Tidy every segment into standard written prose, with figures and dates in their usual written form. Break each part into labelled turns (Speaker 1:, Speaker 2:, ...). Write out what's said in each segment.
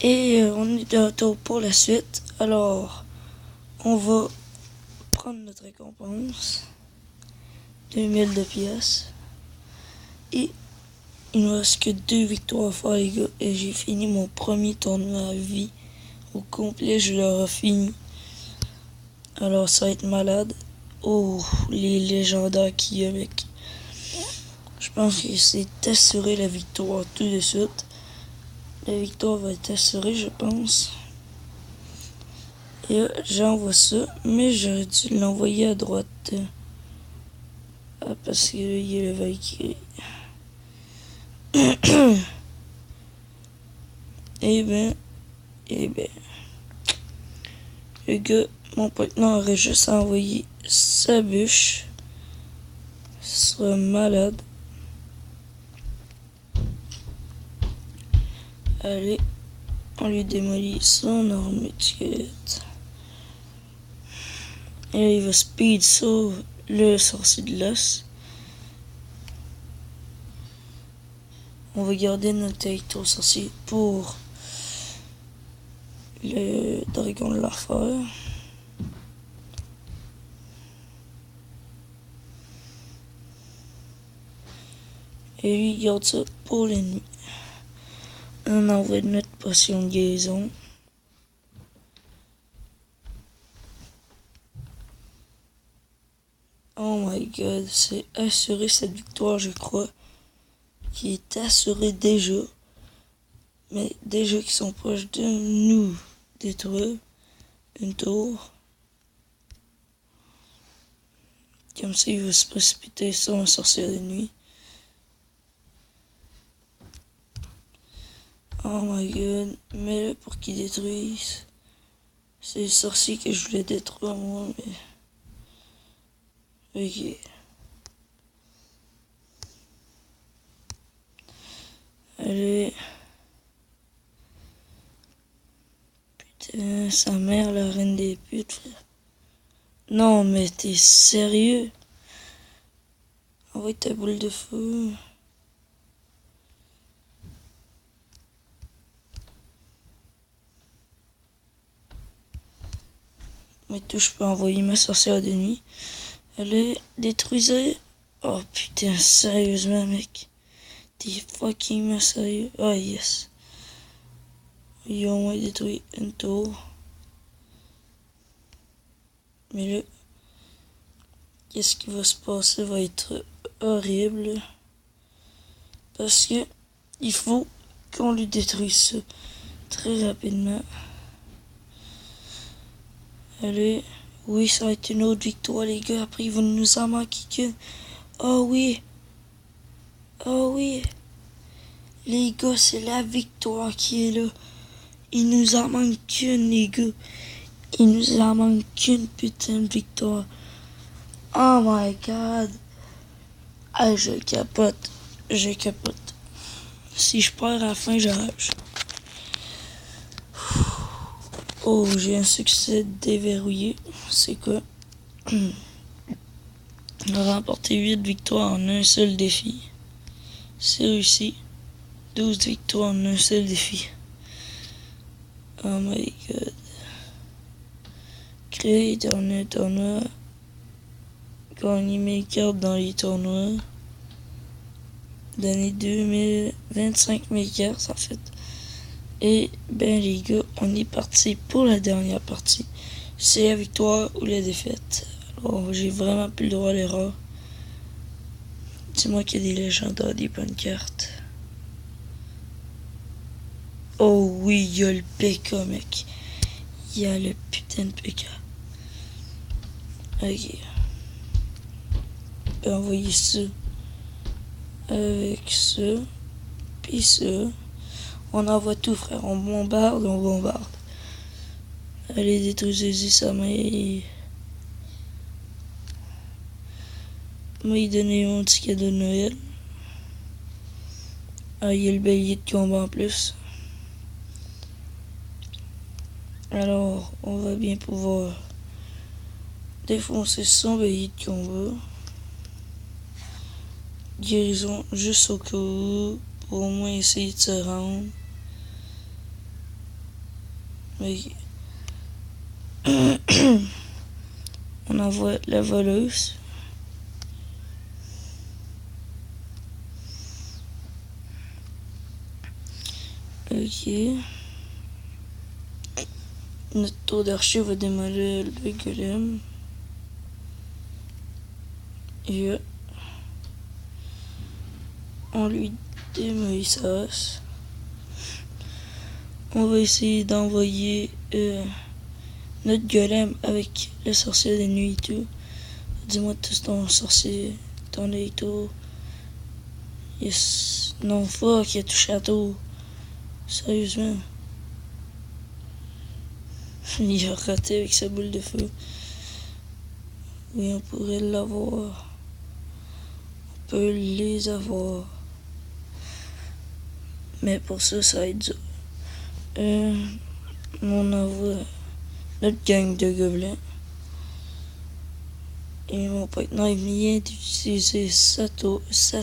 Speaker 1: Et on est de retour pour la suite. Alors, on va prendre notre récompense. 2000 de pièces. Et il ne me reste que 2 victoires à faire, les gars. Et j'ai fini mon premier tournoi à vie. Au complet, je l'aurai fini. Alors, ça va être malade. Oh, les légendaires qu'il y a, mec. Je pense que c'est assuré la victoire tout de suite. La victoire va être assurée, je pense. Et là, j'envoie ça, mais j'aurais dû l'envoyer à droite. Parce que là, il y a le Valkyrie. Eh ben, le gars, mon partenaire aurait juste envoyé sa bûche. Ce sera malade. Allez, on lui démolit son arme squelette. Et là, il va speed sauve le sorcier de l'os. On va garder notre territoire sorcier pour le dragon de l'enfer. Et lui, il garde ça pour l'ennemi. On envoie notre potion de guérison. Oh my god, c'est assuré cette victoire, je crois. Qui est assurée déjà. Mais déjà qu'ils sont proches de nous détruire une tour. Comme ça, il va se précipiter sur un sorcier de nuit. Oh my god, mais là pour qu'ils détruisent. C'est le sorcier que je voulais détruire moi, mais. Ok. Allez. Putain, sa mère, la reine des putes, frère. Non, mais t'es sérieux? Envoie ta boule de feu. Mais tout, je peux envoyer ma sorcière de nuit. Allez, détruisez. Oh putain, sérieusement, mec. T'es fucking sérieux. Oh yes. Ils ont au moins détruit une tour. Mais là, qu'est-ce qui va se passer va être horrible. Parce que il faut qu'on lui détruise ça très rapidement. Allez. Oui, ça va être une autre victoire, les gars. Après, il va nous en manquer qu'une. Oh oui. Oh oui. Les gars, c'est la victoire qui est là. Il nous en manque qu'une, les gars. Il nous en manque qu'une putain de victoire. Oh my god. Ah, je capote. Je capote. Si je perds à la fin, je rage. Oh, j'ai un succès déverrouillé. C'est quoi? On a remporté 8 victoires en un seul défi. C'est réussi. 12 victoires en un seul défi. Oh my god. Créer un tournoi. Gagner mes cartes dans les tournois. Donner 25 000 cartes en fait. Et ben les gars, on est parti pour la dernière partie. C'est la victoire ou la défaite. Alors j'ai vraiment plus le droit à l'erreur. Dis-moi qu'il y a des légendaires, des bonnes cartes. Oh oui, il y a le PK, mec. Il y a le putain de PK. Ok. On va envoyer ça. Avec ça. Puis ça. On envoie tout, frère. On bombarde, on bombarde. Allez, détruisez-y sa mère. Moi, il donnait mon petit cadeau de Noël. Ah, il y a le bélier de combat en plus. Alors, on va bien pouvoir défoncer son bélier de combat. Guérison juste au cas où, pour au moins essayer de se rendre. Ok. On envoie la voleuse. Ok. Notre tour d'archer va démolir le golem. Et on lui démolit sa race. On va essayer d'envoyer notre golem avec le sorcier des nuits et tout. Dis-moi tout ton sorcier, ton éto. Yes. Non, fuck, il a touché à tout. Sérieusement. Il a raté avec sa boule de feu. Oui, on pourrait l'avoir. On peut les avoir. Mais pour ça, ça va être dur. On envoie notre gang de gobelins. Et mon partenaire vient d'utiliser sa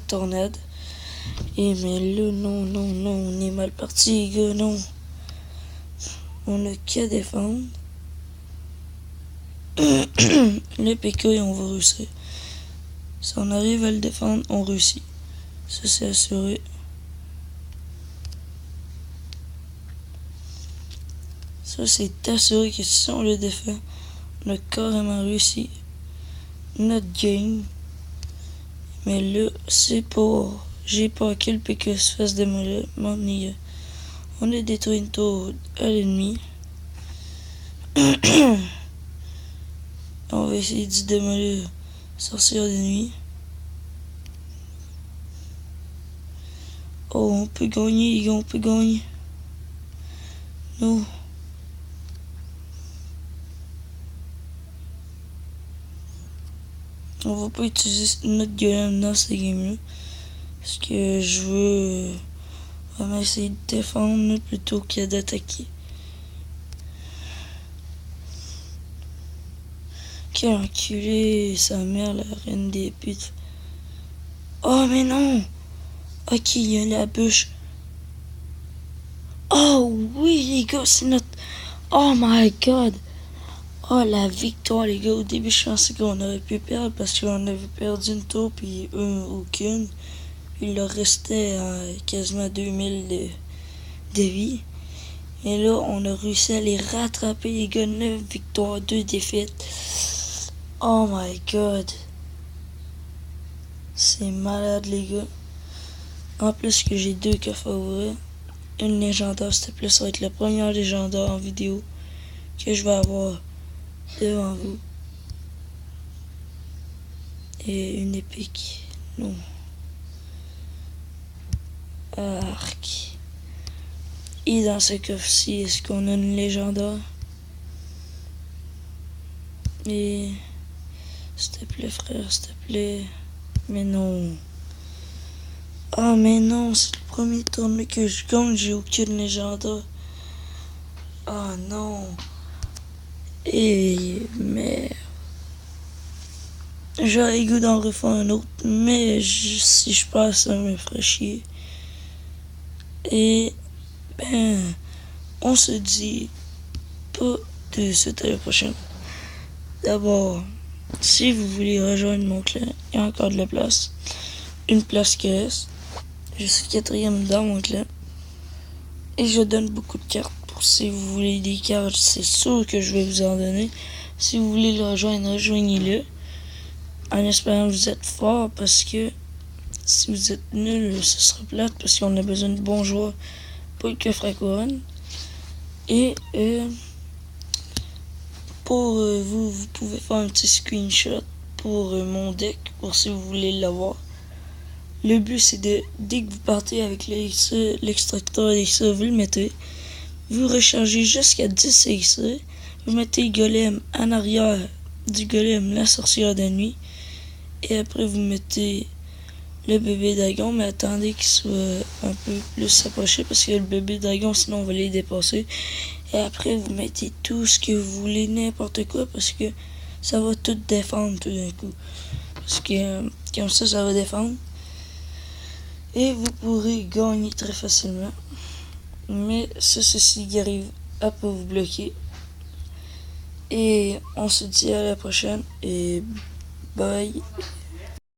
Speaker 1: tornade. Et mais là, non, on est mal parti, les gars, non. On a qu'à défendre. Le PK, on va réussir. Si on arrive à le défendre, on réussit. Ça, c'est assuré. Ça, c'est assuré que si on le défend, on a carrément réussi notre game. Mais là, c'est pas... J'ai pas que le PK se fasse démolir. On a détruit une tour à l'ennemi. On va essayer de démolir sorcière de nuit. Oh, on peut gagner, les gars, on peut gagner. Non. On va pas utiliser notre golem dans ces games-là. Parce que je veux vraiment essayer de défendre plutôt que d'attaquer. Quel enculé, sa mère, la reine des putes. Oh, mais non! Ok, il y a la bûche. Oh, oui, les gars, c'est notre... Oh my god! Oh, la victoire, les gars. Au début, je pensais qu'on aurait pu perdre parce qu'on avait perdu une tour, puis eux, aucune. Il leur restait quasiment 2000 de vie. Et là, on a réussi à les rattraper, les gars. 9 victoires, 2 défaites. Oh my god. C'est malade, les gars. En plus que j'ai 2 coffres à ouvrir. Une légendaire, s'il te plaît. Ça va être la première légendaire en vidéo que je vais avoir devant vous. Et une épique. Non. Arc. Et dans ce coffre-ci, est-ce qu'on a une légendaire? Et... S'il te plaît, frère, s'il te plaît. Mais non. Ah, mais non, c'est le premier tournoi que je gagne, j'ai aucune légendaire. Ah, non. Et... mais... J'aurais le goût d'en refaire un autre, mais si je passe, ça me ferait chier. Et... ben... on se dit pas de suite à la prochaine. D'abord, si vous voulez rejoindre mon clan, il y a encore de la place. Une place qui reste. Je suis 4e dans mon clan. Et je donne beaucoup de cartes. Pour si vous voulez des cartes, c'est sûr que je vais vous en donner. Si vous voulez le rejoindre, rejoignez-le. En espérant que vous êtes fort, parce que si vous êtes nul, ce sera plate, parce qu'on a besoin de bons joueurs pour le coffre à couronne. Et pour vous pouvez faire un petit screenshot pour mon deck, pour si vous voulez l'avoir. Le but, c'est de, dès que vous partez avec l'extracteur d'élixir, vous le mettez. Vous rechargez jusqu'à 10 élixir. Vous mettez le golem en arrière du golem, la sorcière de nuit. Et après, vous mettez le bébé dragon, mais attendez qu'il soit un peu plus approché, parce que le bébé dragon, sinon on va les dépasser. Et après, vous mettez tout ce que vous voulez, n'importe quoi, parce que ça va tout défendre tout d'un coup. Parce que comme ça va défendre. Et vous pourrez gagner très facilement. Mais ça, ceci arrive elle peut vous bloquer. Et on se dit à la prochaine et bye.